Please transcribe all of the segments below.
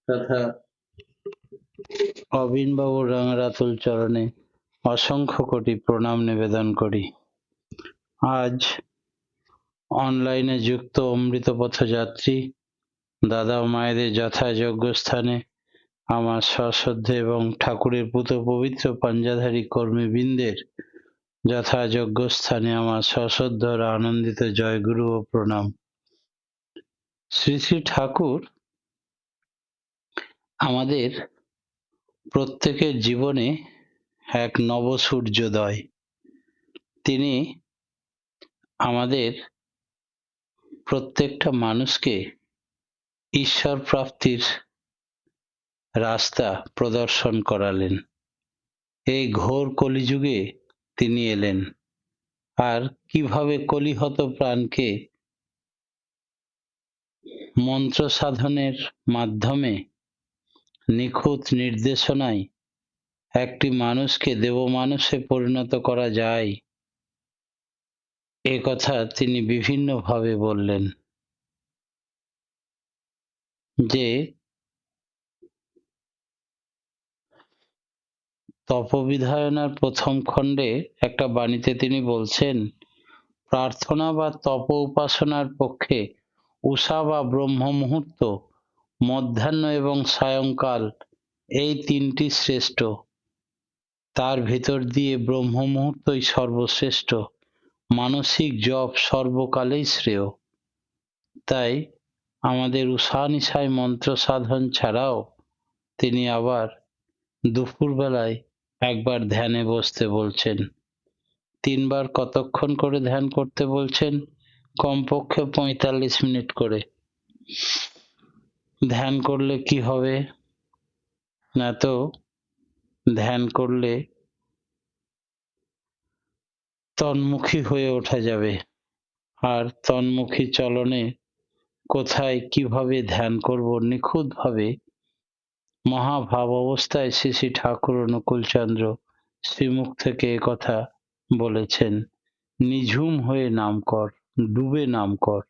তথা অবিনবাবুর রাঙারাতুল চরণে অসংখ্য কোটি প্রণাম নিবেদন করি। আজ অনলাইনে যুক্ত অমৃত পথযাত্রী দাদা ও মায়েদের যথাযোগ্য স্থানে আমার সশ্রদ্ধে এবং ঠাকুরের পূত পবিত্র পাঞ্জাধারী কর্মীবৃন্দের যথাযোগ্য স্থানে আমার সশ্রদ্ধ আনন্দিত জয়গুরু ও প্রণাম। শ্রী শ্রী ঠাকুর আমাদের প্রত্যেকের জীবনে এক নব সূর্যোদয়। তিনি আমাদের প্রত্যেকটা মানুষকে ঈশ্বর প্রাপ্তির রাস্তা প্রদর্শন করালেন। এই ঘোর কলিযুগে তিনি এলেন, আর কিভাবে কলিহত প্রাণকে মন্ত্র সাধনের মাধ্যমে নিখুঁত নির্দেশনায় একটি মানুষকে দেবমানুষে পরিণত করা যায়, এ কথা তিনি বিভিন্নভাবে বললেন। যে তপবিধায়নার প্রথম খণ্ডে একটা বাণীতে তিনি বলছেন, প্রার্থনা বা তপ উপাসনার পক্ষে উষা বা ব্রহ্ম মুহূর্ত, মধ্যাহ্ন এবং সায়ংকাল এই তিনটি শ্রেষ্ঠ। তার ভিতর দিয়ে ব্রহ্ম মুহূর্তই সর্বশ্রেষ্ঠ। মানসিক জপ সর্বকালেই শ্রেয়। তাই আমাদের উষানিশায় মন্ত্র সাধন ছাড়াও তিনি আবার দুপুরবেলায় একবার ধ্যানে বসতে বলছেন। 3 বার কতক্ষণ করে ধ্যান করতে বলছেন? কমপক্ষে 45 মিনিট করে। ধ্যান করলে কি হবে? না তো ধ্যান করলে তন্মুখী হয়ে ওঠা যাবে, আর তন্মুখী চলনে কোথায় কিভাবে ধ্যান করব নিখুঁতভাবে মহাভাব অবস্থায় শ্রী শ্রী ঠাকুর অনুকূলচন্দ্র শ্রীমুখ থেকে কথা বলেছেন। নিঝুম হয়ে নাম কর, ডুবে নাম কর,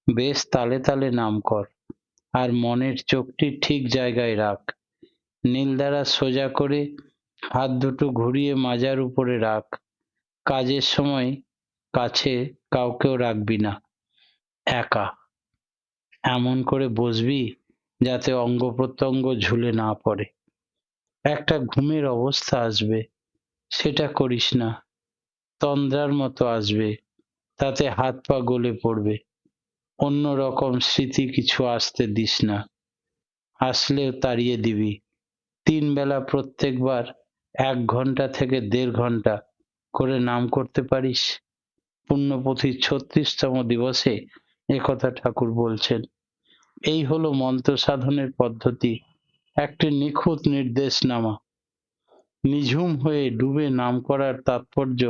বেশ তালে তালে নাম কর, আর মনের চোখটি ঠিক জায়গায় রাখ। নীল দ্বারা সোজা করে হাত দুটো ঘুরিয়ে মাজার উপরে রাখ। কাজের সময় কাছে কাউকেও রাখবি না, একা এমন করে বসবি যাতে অঙ্গ প্রত্যঙ্গ ঝুলে না পড়ে। একটা ঘুমের অবস্থা আসবে, সেটা করিস না। তন্দ্রার মতো আসবে, তাতে হাত পা গলে পড়বে। অন্য রকম স্মৃতি কিছু আসতে দিস না, আসলেও তাড়িয়ে দিবি। 3 বেলা প্রত্যেকবার 1 ঘন্টা থেকে 1.5 ঘন্টা করে নাম করতে পারিস? পুণ্যপুঁথির 36তম দিবসে একথা ঠাকুর বলছেন। এই হলো মন্ত্র সাধনের পদ্ধতি, একটি নিখুঁত নির্দেশনামা। নিঝুম হয়ে ডুবে নাম করার তাৎপর্য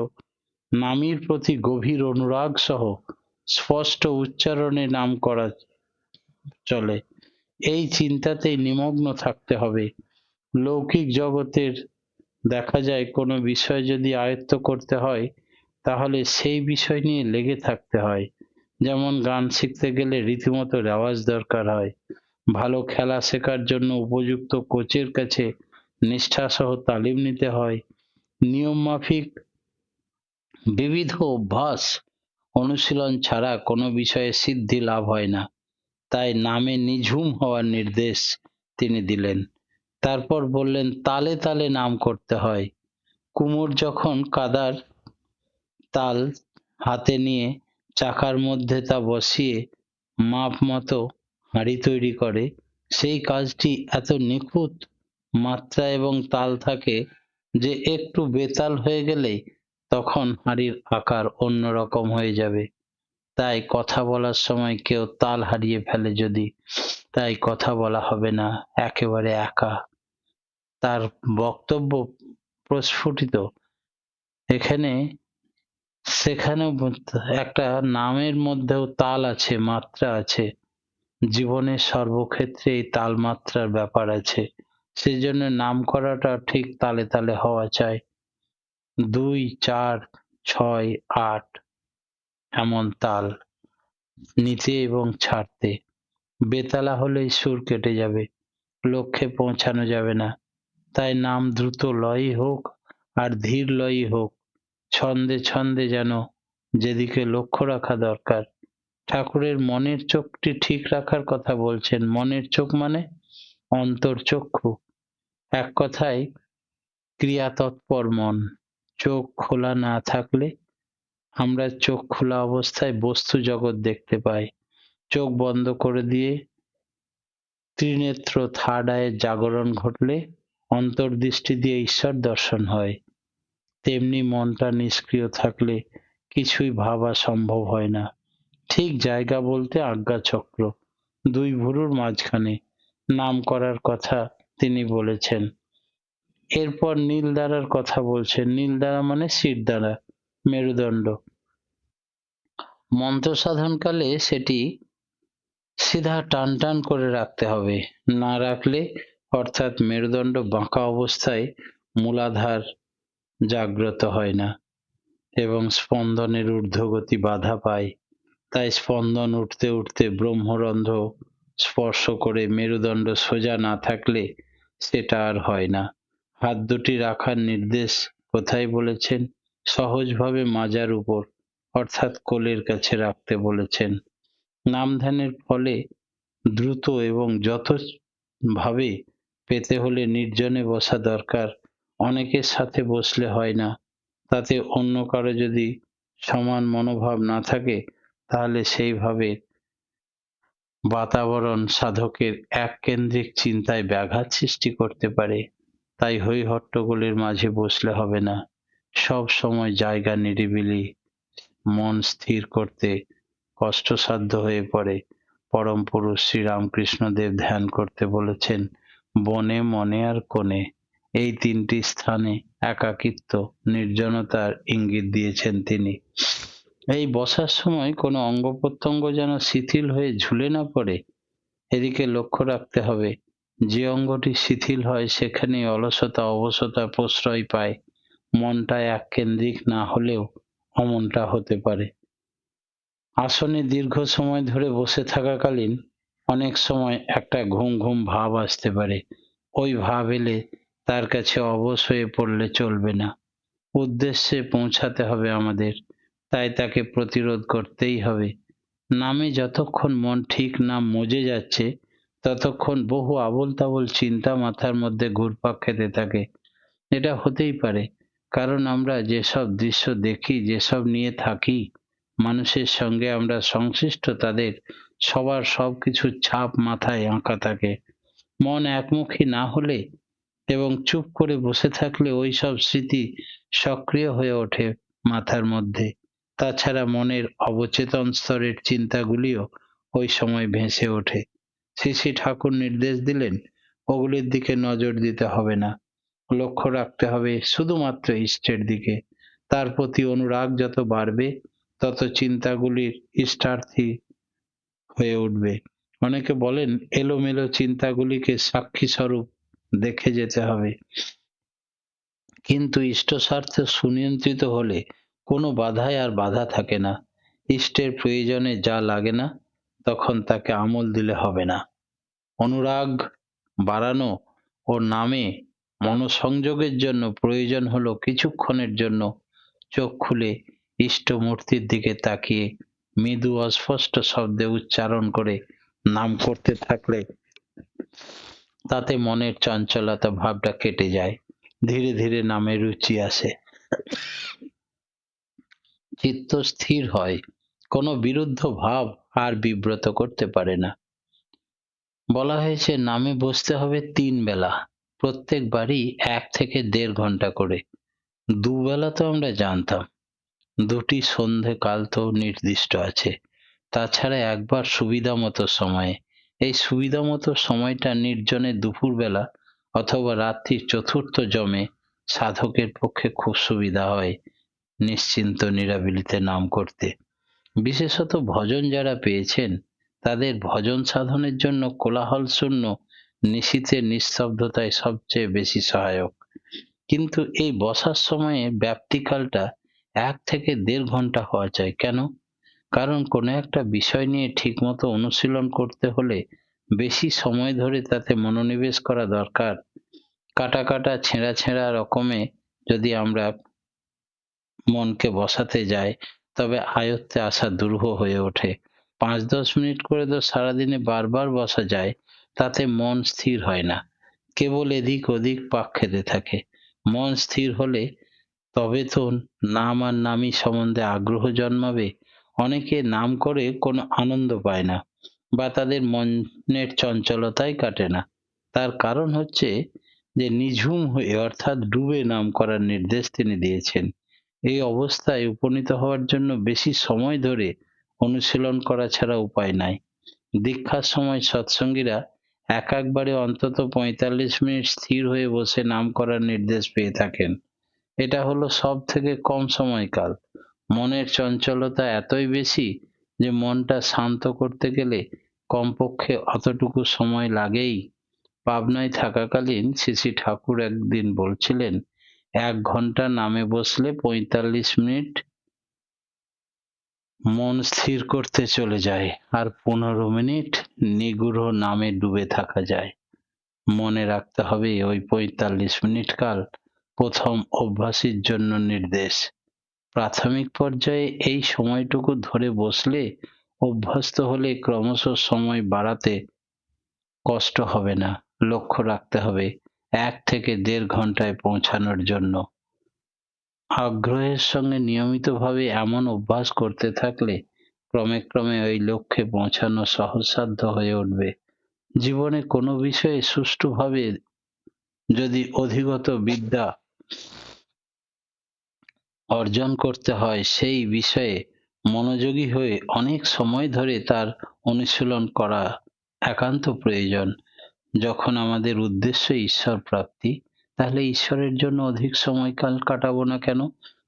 নামীর প্রতি গভীর অনুরাগ সহ স্পষ্ট উচ্চারণে নাম করা চলে। এই চিন্তাতেই নিমগ্ন থাকতে হবে। লৌকিক জগতের দেখা যায় কোনো বিষয় যদি আয়ত্ত করতে হয়, তাহলে সেই বিষয় নিয়ে লেগে থাকতে হয়। যেমন গান শিখতে গেলে রীতিমতো রেওয়াজ দরকার হয়। ভালো খেলা শেখার জন্য উপযুক্ত কোচের কাছে নিষ্ঠাসহ তালিম নিতে হয়। নিয়ম মাফিক বিবিধ অভ্যাস অনুশীলন ছাড়া কোনো বিষয়ে সিদ্ধি লাভ হয় না। তাই নামে নিঝুম হওয়ার নির্দেশ তিনি দিলেন। তারপর বললেন তালে তালে নাম করতে হয়। কুমোর যখন কাদার তাল হাতে নিয়ে চাকার মধ্যে তা বসিয়ে মাপ মতো হাঁড়ি তৈরি করে, সেই কাজটি এত নিখুঁত মাত্রা এবং তাল থাকে যে একটু বেতাল হয়ে গেলেই তখন হাঁড়ির আকার অন্যরকম হয়ে যাবে। তাই কথা বলার সময় কেউ তাল হারিয়ে ফেলে যদি, তাই কথা বলা হবে না, একেবারে একা। তার বক্তব্য প্রস্ফুটিত। এখানে সেখানেও একটা নামের মধ্যেও তাল আছে, মাত্রা আছে। জীবনের সর্বক্ষেত্রে এই তালমাত্রার ব্যাপার আছে। সেজন্য নাম করাটা ঠিক তালে তালে হওয়া চাই। 2, 4, 6, 8 এমন তাল নিতে এবং ছাড়তে। বেতালা হলেই সুর কেটে যাবে। লক্ষ্যে পৌঁছানো যাবে না। তাই নাম দ্রুত লয়ই হোক আর ধীর লয়ই হোক, ছন্দে ছন্দে যেন যেদিকে লক্ষ্য রাখা দরকার। ঠাকুরের মনের চোখটি ঠিক রাখার কথা বলছেন। মনের চোখ মানে অন্তর্চক্ষু, এক কথায় ক্রিয়াতৎপর মন। চোখ খোলা না থাকলে আমরা চোখ খোলা অবস্থায় বস্তু জগৎ দেখতে পাই। চোখ বন্ধ করে দিয়ে ত্রিনেত্র থার্ড আয়ের জাগরণ ঘটলে অন্তর্দৃষ্টি দিয়ে ঈশ্বর দর্শন হয়। তেমনি মনটা নিষ্ক্রিয় থাকলে কিছুই ভাবা সম্ভব হয় না। ঠিক জায়গা বলতে আজ্ঞাচক্র, দুই ভুরুর মাঝখানে নাম করার কথা তিনি বলেছেন। এরপর নীলদ্বারার কথা বলছেন। নীলদ্বারা মানে শিরদ্বারা, মেরুদণ্ড। মন্ত্র সাধনকালে সেটি সিধা টান টান করে রাখতে হবে। না রাখলে অর্থাৎ মেরুদণ্ড বাঁকা অবস্থায় মূলাধার জাগ্রত হয় না এবং স্পন্দনের ঊর্ধ্বগতি বাধা পায়। তাই স্পন্দন উঠতে উঠতে ব্রহ্মরন্ধ্র স্পর্শ করে মেরুদণ্ড সোজা না থাকলে সেটা আর হয় না। হাত দুটি রাখার নির্দেশ কোথায় বলেছেন? সহজভাবে মাজার উপর অর্থাৎ কোলের কাছে রাখতে বলেছেন। নাম ধ্যানের ফলে দ্রুত এবং যথাযথভাবে পেতে হলে নির্জনে বসা দরকার। অনেকের সাথে বসলে হয় না। তাতে অন্য কারো যদি সমান মনোভাব না থাকে তাহলে সেইভাবে বাতাবরণ সাধকের এককেন্দ্রিক চিন্তায় ব্যাঘাত সৃষ্টি করতে পারে। তাই হৈ হট্টগোলের মাঝে বসলে হবে না। সব সময় জায়গা নিরিবিলি, মন স্থির করতে কষ্টসাধ্য হয়ে পড়ে। পরম পুরুষ শ্রীরামকৃষ্ণদেব ধ্যান করতে বলেছেন বনে, মনে আর কোণে। এই তিনটি স্থানে একাকিত্ব, নির্জনতার ইঙ্গিত দিয়েছেন তিনি। এই বসার সময় কোনো অঙ্গ প্রত্যঙ্গ যেন শিথিল হয়ে ঝুলে না পড়ে, এদিকে লক্ষ্য রাখতে হবে। যে অঙ্গটি শিথিল হয় সেখানেই অলসতা, অবসতা প্রশ্রয় পায়। মনটা এককেন্দ্রিক না হলেও অমনটা হতে পারে। আসনে দীর্ঘ সময় ধরে বসে থাকাকালীন অনেক সময় একটা ঘুম ঘুম ভাব আসতে পারে। ওই ভাব এলে তার কাছে অবশ হয়ে পড়লে চলবে না। উদ্দেশ্যে পৌঁছাতে হবে আমাদের, তাই তাকে প্রতিরোধ করতেই হবে। নামে যতক্ষণ মন ঠিক না মজে যাচ্ছে ততক্ষণ বহু আবোল তাবোল চিন্তা মাথার মধ্যে ঘুরপাক খেতে থাকে। এটা হতেই পারে, কারণ আমরা যেসব দৃশ্য দেখি, যেসব নিয়ে থাকি, মানুষের সঙ্গে আমরা সংশ্লিষ্ট, তাদের সবার সবকিছুর ছাপ মাথায় আঁকা থাকে। মন একমুখী না হলে এবং চুপ করে বসে থাকলে ওই সব স্মৃতি সক্রিয় হয়ে ওঠে মাথার মধ্যে। তাছাড়া মনের অবচেতন স্তরের চিন্তাগুলিও ওই সময় ভেসে ওঠে। শ্রী শ্রী ঠাকুর নির্দেশ দিলেন ওগুলির দিকে নজর দিতে হবে না, লক্ষ্য রাখতে হবে শুধুমাত্র ইষ্টের দিকে। তার প্রতি অনুরাগ যত বাড়বে তত চিন্তাগুলির ইষ্টার্থী হয়ে উঠবে। অনেকে বলেন এলোমেলো চিন্তাগুলিকে সাক্ষী স্বরূপ দেখে যেতে হবে, কিন্তু ইষ্ট স্বার্থে সুনিয়ন্ত্রিত হলে কোনো বাধাই আর বাধা থাকে না। ইষ্টের প্রয়োজনে যা লাগে না তখন তাকে আমল দিলে হবে না। অনুরাগ বাড়ানো ও নামে মনোসংযোগের জন্য প্রয়োজন হলো কিছুক্ষণের জন্য চোখ খুলে ইষ্ট মূর্তির দিকে তাকিয়ে মৃদু অস্পষ্ট শব্দে উচ্চারণ করে নাম করতে থাকলে তাতে মনের চঞ্চলতা ভাবটা কেটে যায়। ধীরে ধীরে নামে রুচি আসে, চিত্ত স্থির হয়, কোনো বিরুদ্ধ ভাব আর বিব্রত করতে পারে না। বলা হয়েছে নামে বসতে হবে 3 বেলা, প্রত্যেকবারই 1 থেকে 1.5 ঘন্টা করে। দুবেলা তো আমরা জানতাম, দুটি সন্ধে কাল তো নির্দিষ্ট আছে। তাছাড়া একবার সুবিধা মতো সময়ে, এই সুবিধা মতো সময়টা নির্জনে দুপুরবেলা অথবা রাত্রির চতুর্থ যমে সাধকের পক্ষে খুব সুবিধা হয় নিশ্চিন্ত নিরাবিলিতে নাম করতে। বিশেষত ভজন যারা পেয়েছেন তাদের ভজন সাধনের জন্য কোলাহল শূন্য নিশীথের নিস্তব্ধতায় সবচেয়ে বেশি সহায়ক। কিন্তু এই বসার সময়ে ব্যাপ্তিকালটা 1 থেকে 1.5 ঘন্টা হওয়া চাই। কেন? কারণ কোনো একটা বিষয় নিয়ে ঠিকমতো অনুশীলন করতে হলে বেশি সময় ধরে তাতে মনোনিবেশ করা দরকার। কাটা কাটা ছেঁড়া ছেঁড়া রকমে যদি আমরা মনকে বসাতে যাই, তবে আয়ত্তে আসা দুরূহ হয়ে ওঠে। 5-10 মিনিট করে তো সারাদিনে বারবার বসা যায়, তাতে মন স্থির হয় না, কেবল এদিক ওদিক পাক খেতে থাকে। মন স্থির হলে তবে তো নাম আর নামী সম্বন্ধে আগ্রহ জন্মাবে। অনেকে নাম করে কোনো আনন্দ পায় না, বা তাদের মনের চঞ্চলতাই কাটে না। তার কারণ হচ্ছে যে নিঝুম হয়ে অর্থাৎ ডুবে নাম করার নির্দেশ তিনি দিয়েছেন। এই অবস্থায় উপনীত হওয়ার জন্য বেশি সময় ধরে অনুশীলন করা ছাড়া উপায় নাই। দীক্ষার সময় সৎসঙ্গীরা একবারে অন্তত 45 মিনিট স্থির হয়ে বসে নাম করার নির্দেশ পেয়ে থাকেন। এটা হলো সব থেকে কম সময়কাল। মনের চঞ্চলতা এতই বেশি যে মনটা শান্ত করতে গেলে কমপক্ষে অতটুকু সময় লাগেই। পাবনায় থাকাকালীন শ্রী শ্রী ঠাকুর একদিন বলছিলেন, 1 ঘন্টা নামে বসলে 45 মিনিট মন স্থির করতে চলে যায়, আর 15 মিনিট নিগূঢ় নামে ডুবে থাকা যায়। মনে রাখতে হবে ওই 45 মিনিট কাল প্রথম অভ্যাসীর জন্য নির্দেশ। প্রাথমিক পর্যায়ে এই সময়টুকু ধরে বসলে অভ্যস্ত হলে ক্রমশ সময় বাড়াতে কষ্ট হবে না। লক্ষ্য রাখতে হবে 1 থেকে 1.5 ঘন্টায় পৌঁছানোর জন্য। আগ্রহের সঙ্গে নিয়মিতভাবে এমন অভ্যাস করতে থাকলে ক্রমে ক্রমে ওই লক্ষ্যে পৌঁছানো সহজসাধ্য হয়ে উঠবে। জীবনে কোনো বিষয়ে সুষ্ঠুভাবে যদি অধিগত বিদ্যা অর্জন করতে হয়, সেই বিষয়ে মনোযোগী হয়ে অনেক সময় ধরে তার অনুশীলন করা একান্ত প্রয়োজন। যখন আমাদের উদ্দেশ্য ঈশ্বর প্রাপ্তি, তাহলে ঈশ্বরের জন্য অধিক সময়কাল কাটাবো না কেন?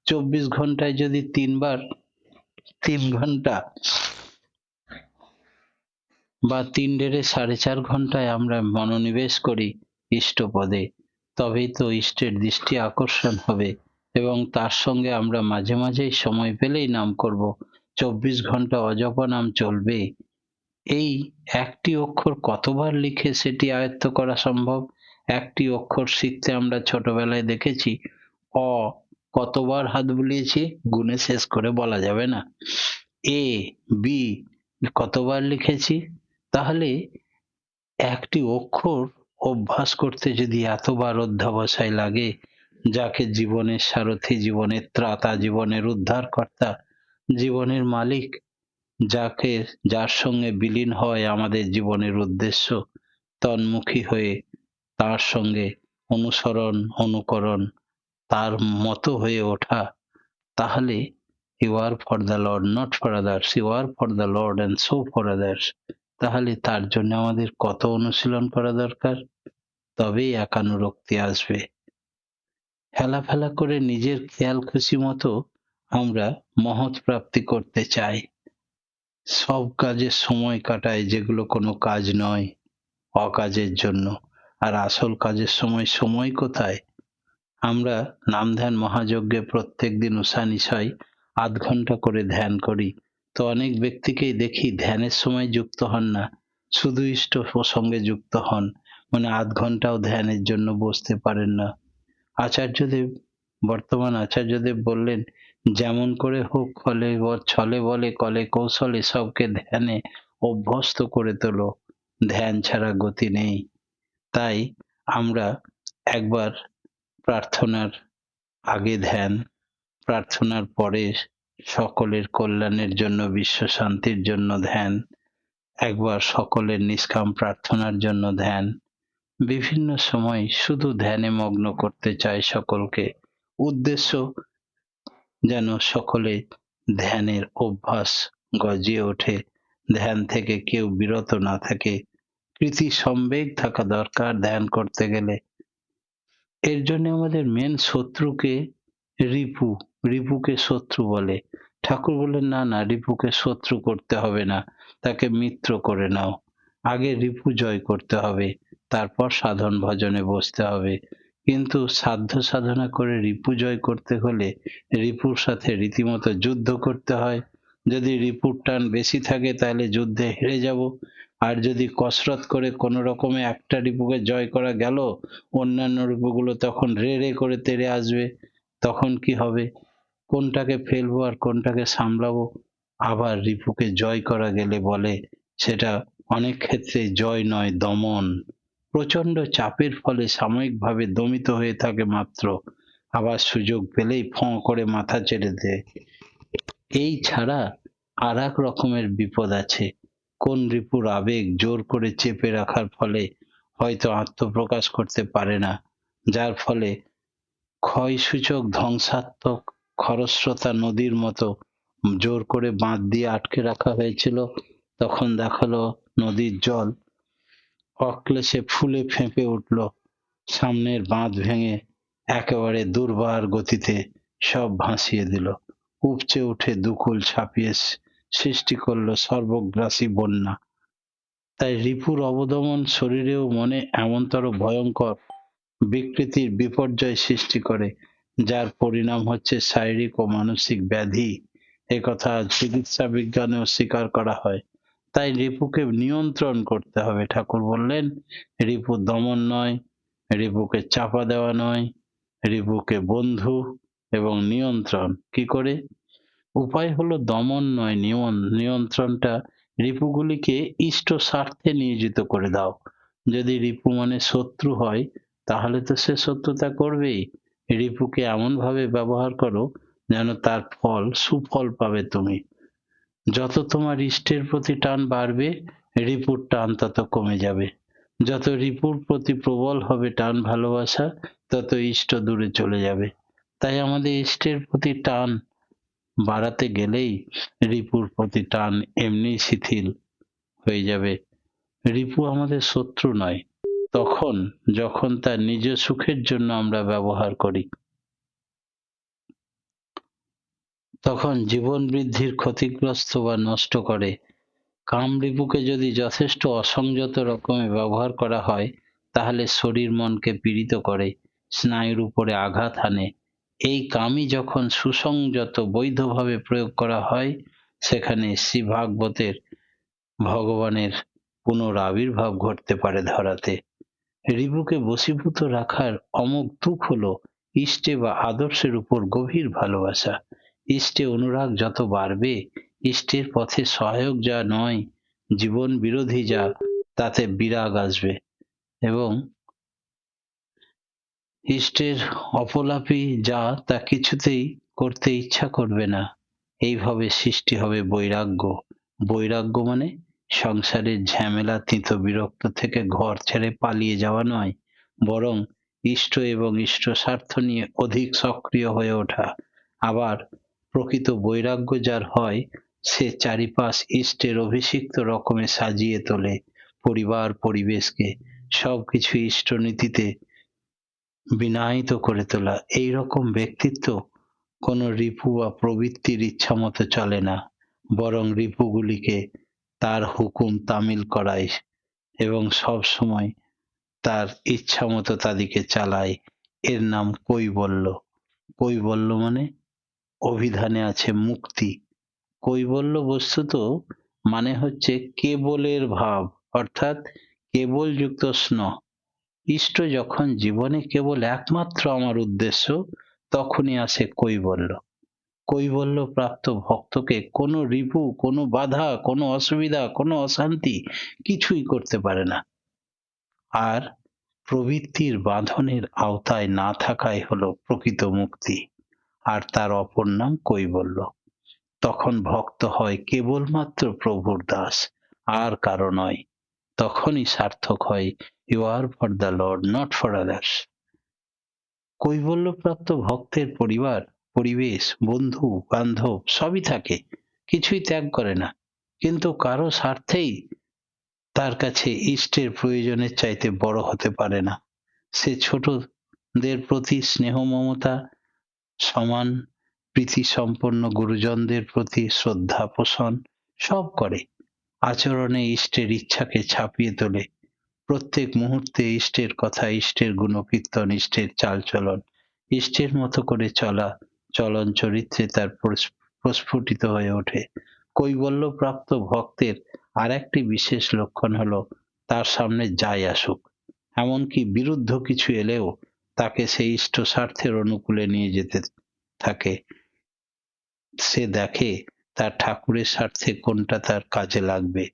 24 ঘন্টায় যদি 3 বার 3 ঘন্টা বা 3.5-4.5 ঘন্টায় আমরা মনোনিবেশ করি ইষ্টপদে, তবেই তো ইষ্টের দৃষ্টি আকর্ষণ হবে, এবং তার সঙ্গে আমরা মাঝে মাঝেই সময় পেলেই নাম করব। 24 ঘন্টা অজপা নাম চলবে। এই একটি অক্ষর কতবার লিখে সেটি আয়ত্ত করা সম্ভব? একটি অক্ষর শিখতে আমরা ছোটবেলায় দেখেছি অ কতবার হাত বুলিয়েছি, গুণে শেষ করে বলা যাবে না। এ, বি কতবার লিখেছি। তাহলে একটি অক্ষর অভ্যাস করতে যদি এতবার অধ্যবসায় লাগে, যাকে জীবনের সারথি, জীবনের ত্রাতা, জীবনের উদ্ধারকর্তা, জীবনের মালিক, যাকে যার সঙ্গে বিলীন হয় আমাদের জীবনের উদ্দেশ্য, তন্মুখী হয়ে তার সঙ্গে অনুসরণ অনুকরণ, তার মতো হয়ে ওঠা, তাহলে you are for the Lord not for others, you are for the Lord and so for others. তাহলে তার জন্য আমাদের কত অনুশীলন করা দরকার, তবেই একানুরক্তি আসবে। হেলাফেলা করে নিজের খেয়াল খুশি মতো আমরা মহৎ প্রাপ্তি করতে চাই, সব কাজে সময় কাটায় যেগুলো কোনো কাজ নয়, অকাজের জন্য। আর আসল কাজের সময় সময় কোথায়? আমরা নাম ধ্যান মহাযজ্ঞে প্রত্যেক দিন উষানিশায় 0.5 ঘন্টা করে ধ্যান করি, তো অনেক ব্যক্তিকেই দেখি ধ্যানের সময় যুক্ত হন না, শুধু ইষ্ট প্রসঙ্গে যুক্ত হন, মানে 0.5 ঘন্টাও ধ্যানের জন্য বসতে পারেন না। আচার্যদেব, বর্তমান আচার্যদেব বললেন, যেমন করে হোক ছলে বলে কলে কৌশলে সবকে ধ্যানে অভ্যস্ত করে তোলো, ধ্যান ছাড়া গতি নেই। তাই আমরা একবার প্রার্থনার আগে ধ্যান, প্রার্থনার পরে সকলের কল্যাণের জন্য, বিশ্ব শান্তির জন্য ধ্যান, একবার সকলের নিষ্কাম প্রার্থনার জন্য ধ্যান, বিভিন্ন সময় শুধু ধ্যানে মগ্ন করতে চাই সকলকে। উদ্দেশ্য যেন সকলে ধ্যানের অভ্যাস গজিয়ে ওঠে, ধ্যান থেকে কেউ বিরত না থাকে। প্রীতি সম্বেগ থাকা দরকার ধ্যান করতে গেলে। এর জন্য আমাদের মেন শত্রুকে রিপু, রিপুকে শত্রু বলে। ঠাকুর বললেন, না না, রিপুকে শত্রু করতে হবে না, তাকে মিত্র করে নাও। আগে রিপু জয় করতে হবে, তারপর সাধন ভজনে বসতে হবে। কিন্তু সাধ্য সাধনা করে রিপু জয় করতে হলে রিপুর সাথে রীতিমতো যুদ্ধ করতে হয়। যদি রিপুর টান বেশি থাকে তাহলে যুদ্ধে হেরে যাব, আর যদি কসরত করে কোনো রকমে একটা রিপুকে জয় করা গেল, অন্যান্য রিপুগুলো তখন রে রে করে তেড়ে আসবে। তখন কি হবে? কোনটাকে ফেলবো আর কোনটাকে সামলাবো? আবার রিপুকে জয় করা গেলে বলে সেটা অনেক ক্ষেত্রে জয় নয়, দমন। প্রচণ্ড চাপের ফলে সাময়িকভাবে দমিত হয়ে থাকে মাত্র, আবার সুযোগ পেলেই ফোঁ করে মাথা ছেড়ে দেয়। এই ছাড়া আর এক রকমের বিপদ আছে। কোন রিপুর আবেগ জোর করে চেপে রাখার ফলে হয়তো আত্মপ্রকাশ করতে পারে না, যার ফলে ক্ষয়সূচক ধ্বংসাত্মক খরস্রোতা নদীর মতো জোর করে বাঁধ দিয়ে আটকে রাখা হয়েছিল। তখন দেখালো নদীর জল অক্লেশে ফুলে ফেঁপে উঠল, সামনের বাঁধ ভেঙে একেবারে দুর্বার গতিতে সব ভাসিয়ে দিল। উপচে উঠে দুকুল ছাপিয়ে সৃষ্টি করলো সর্বগ্রাসী বন্যা। তাই রিপুর অবদমন শরীরে ও মনে এমনতর ভয়ঙ্কর বিকৃতির বিপর্যয় সৃষ্টি করে, যার পরিণাম হচ্ছে শারীরিক ও মানসিক ব্যাধি। একথা চিকিৎসা বিজ্ঞানেও স্বীকার করা হয়। তাই রিপুকে নিয়ন্ত্রণ করতে হবে। ঠাকুর বললেন, রিপু দমন নয়, রিপুকে চাপা দেওয়া নয়, রিপুকে বন্ধু এবং নিয়ন্ত্রণ। কি করে? উপায় হলো দমন নয়, নিয়ন্ত্রণটা। রিপুগুলিকে ইষ্ট স্বার্থে নিয়োজিত করে দাও। যদি রিপু মানে শত্রু হয়, তাহলে তো সে শত্রুতা করবেই। রিপুকে এমন ভাবে ব্যবহার করো যেন তার ফল সুফল পাবে তুমি। যত তোমার ইষ্টের প্রতি টান বাড়বে, রিপুর টান তত কমে যাবে। যত রিপুর প্রতি প্রবল হবে টান ভালোবাসা, তত ইষ্ট দূরে চলে যাবে। তাই আমাদের ইষ্টের প্রতি টান বাড়াতে গেলেই রিপুর প্রতি টান এমনি শিথিল হয়ে যাবে। রিপু আমাদের শত্রু নয়, তখন যখন তার নিজ সুখের জন্য আমরা ব্যবহার করি। তখন জীবন বৃদ্ধির ক্ষতিগ্রস্ত বা নষ্ট করে। কামরিপুকে যদি যথেষ্ট অসংযত রকমে ব্যবহার করা হয়, তাহলে শরীর মনকে পীড়িত করে, স্নায়ুর উপরে আঘাত হানে। এই কামই যখন সুসংযত বৈধভাবে প্রয়োগ করা হয়, সেখানে শ্রীভাগবতের ভগবানের পুনরাবির্ভাব ঘটতে পারে ধরাতে। রিপুকে বশীভূত রাখার অমোঘ তুক হলো ইষ্টে বা আদর্শের উপর গভীর ভালোবাসা। ইষ্টে অনুরাগ যত বাড়বে, ইষ্টের পথে সহায়ক যা নয়, জীবন বিরোধী যা, তাতে বিরাগ আসবে এবং ইষ্টের অপলাপী যা, তা কিছুতেই করতে ইচ্ছা করবে না। এইভাবে সৃষ্টি হবে বৈরাগ্য। বৈরাগ্য মানে সংসারের ঝামেলা তিত বিরক্ত থেকে ঘর ছেড়ে পালিয়ে যাওয়া নয়, বরং ইষ্ট এবং ইষ্ট স্বার্থ নিয়ে অধিক সক্রিয় হয়ে ওঠা। আবার প্রকৃত বৈরাগ্য যার হয়, সে চারিপাশ ইষ্টের অভিষিক্ত রকমে সাজিয়ে তোলে, পরিবার পরিবেশকে সবকিছু ইষ্ট নীতিতে বিনায়িত করে তোলা। এইরকম ব্যক্তিত্ব কোনো রিপু বা প্রবৃত্তির ইচ্ছামতো চলে না, বরং রিপুগুলিকে তার হুকুম তামিল করায় এবং সব সময় তার ইচ্ছামতো তাদেরকে চালায়। এর নাম কৈবল্য। কৈবল্য মানে অভিধানে আছে মুক্তি। কৈবল্য বস্তুত মানে হচ্ছে কেবলের ভাব, অর্থাৎ কেবলযুক্ত স্নেহ। ইষ্ট যখন জীবনে কেবল একমাত্র আমার উদ্দেশ্য, তখনই আসে কৈবল্য। কৈবল্য প্রাপ্ত ভক্তকে কোনো রিপু, কোনো বাধা, কোনো অসুবিধা, কোনো অশান্তি কিছুই করতে পারে না। আর প্রবৃত্তির বাঁধনের আওতায় না থাকাই হলো প্রকৃত মুক্তি, আর তার অপর নাম কৈবল্য। তখন ভক্ত হয় কেবলমাত্র প্রভুর দাস, আর কারো নয়। তখনই সার্থক হয়, you are for the Lord, not for others. কৈবল্যপ্রাপ্ত ভক্তের পরিবার, পরিবেশ, বন্ধু বান্ধব সবই থাকে, কিছুই ত্যাগ করে না। কিন্তু কারো স্বার্থেই তার কাছে ইষ্টের প্রয়োজনের চাইতে বড় হতে পারে না। সে ছোটদের প্রতি স্নেহ মমতা, সমান প্রীতি সম্পন্ন গুরুজনদের প্রতি শ্রদ্ধা পোষণ সব করে। আচরণে ইষ্টের ইচ্ছাকে ছাপিয়ে তোলে। প্রত্যেক মুহূর্তে ইষ্টের কথা, ইষ্টের গুণকীর্তন, ইষ্টের চালচলন, ইষ্টের মতো করে চলা চলন চরিত্রে তার প্রস্ফুটিত হয়ে ওঠে। কৈবল্য প্রাপ্ত ভক্তের আর একটি বিশেষ লক্ষণ হলো তার সামনে যাই আসুক, এমনকি বিরুদ্ধ কিছু এলেও তাকে সেই ইষ্ট স্বার্থের অনুকূলে নিয়ে যেতে থাকে। সে দেখে তার ঠাকুরের স্বার্থে কোনটা তার কাজে লাগবে।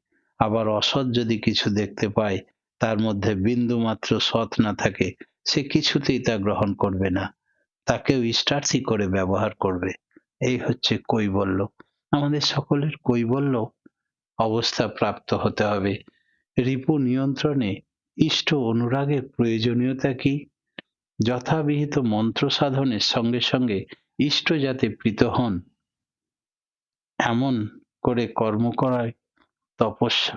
আবার অসৎ যদি কিছু দেখতে পায়, তার মধ্যে বিন্দুমাত্র সৎ না থাকে, সে কিছুতেই তা গ্রহণ করবে না, তাকেও ইষ্টার্থী করে ব্যবহার করবে। এই হচ্ছে কৈবল্য। আমাদের সকলের কৈবল্য অবস্থা প্রাপ্ত হতে হবে। রিপু নিয়ন্ত্রণে ইষ্ট অনুরাগের প্রয়োজনীয়তা কি? যথাবিহিত মন্ত্র সাধনের সঙ্গে সঙ্গে ইষ্ট যাতে প্রীত হন, এমন করে কর্ম করাই তপস্যা।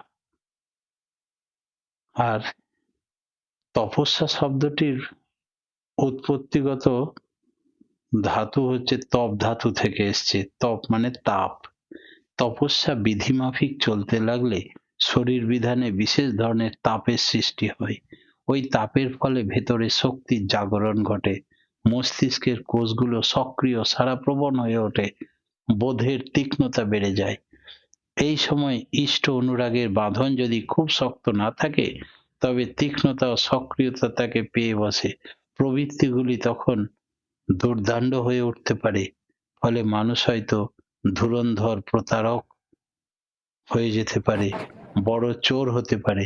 আর তপস্যা শব্দটির উৎপত্তিগত ধাতু হচ্ছে তপ ধাতু থেকে এসছে। তপ মানে তাপ। তপস্যা বিধিমাফিক চলতে লাগলে শরীর বিধানে বিশেষ ধরনের তাপের সৃষ্টি হয়। ওই তাপের ফলে ভেতরে শক্তির জাগরণ ঘটে, মস্তিষ্কের কোষগুলো সক্রিয় সাড়াপ্রবণ হয়ে ওঠে, বোধের তীক্ষ্ণতা বেড়ে যায়। এই সময় ইষ্ট অনুরাগের বাঁধন যদি খুব শক্ত না থাকে, তবে তীক্ষ্ণতা ও সক্রিয়তা তাকে পেয়ে বসে। প্রবৃত্তিগুলি তখন দুর্দান্ত হয়ে উঠতে পারে। ফলে মানুষ হয়তো ধুরন্ধর, প্রতারক হয়ে যেতে পারে, বড় চোর হতে পারে,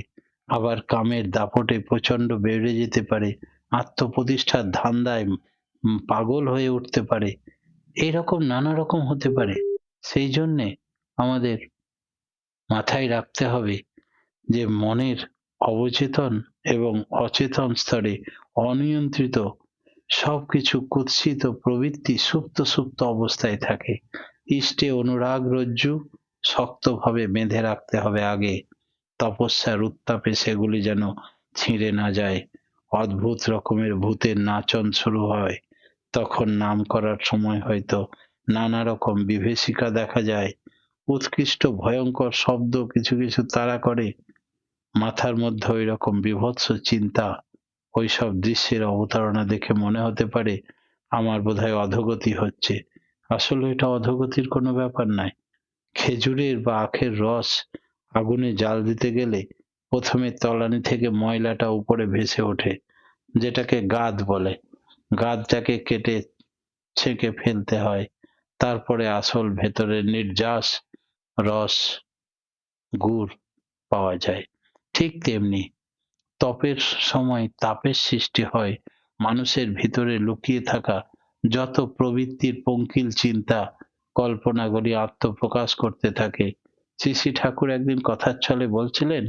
আবার কামের দাপটে প্রচণ্ড বেড়ে যেতে পারে, আত্মপ্রতিষ্ঠার ধান্দায় পাগল হয়ে উঠতে পারে। এইরকম নানা রকম হতে পারে। সেই জন্যে আমাদের মাথায় রাখতে হবে যে মনের অবচেতন এবং অচেতন স্তরে অনিয়ন্ত্রিত সবকিছু কুৎসিত প্রবৃত্তি সুপ্ত সুপ্ত অবস্থায় থাকে। ইষ্টে অনুরাগ রজ্জু শক্তভাবে বেঁধে রাখতে হবে আগে, তপস্যার উত্তাপে সেগুলি যেন ছিঁড়ে না যায়। অদ্ভুত রকমের ভূতের নাচন শুরু হয়, তখন নাম করার সময় হয়তো নানা রকম বিভীষিকা দেখা যায়। উৎকৃষ্ট ভয়ঙ্কর শব্দ কিছু কিছু তাড়া করে, মাথার মধ্যে ওই রকম বীভৎস চিন্তা, ওইসব দৃশ্যের অবতারণা দেখে মনে হতে পারে আমার বোধহয় অধোগতি হচ্ছে। আসলে এটা অধোগতির কোনো ব্যাপার নয়। খেজুরের বা আখের রস আগুনে জাল দিতে গেলে প্রথমে তলানি থেকে ময়লাটা উপরে ভেসে ওঠে, যেটাকে গাদ বলে। গাদটাকে কেটে ছেঁকে ফেলতে হয়, তারপরে আসল ভেতরের নির্যাস রস, গুড় পাওয়া যায়। ঠিক তেমনি তপের সময় তাপের সৃষ্টি হয় মানুষের ভিতরে লুকিয়ে থাকা যত প্রবৃত্তির পঙ্কিল চিন্তা কল্পনাগুলি আত্মপ্রকাশ করতে থাকে। শ্রী শ্রী ঠাকুর একদিন কথার ছলে বলছিলেন,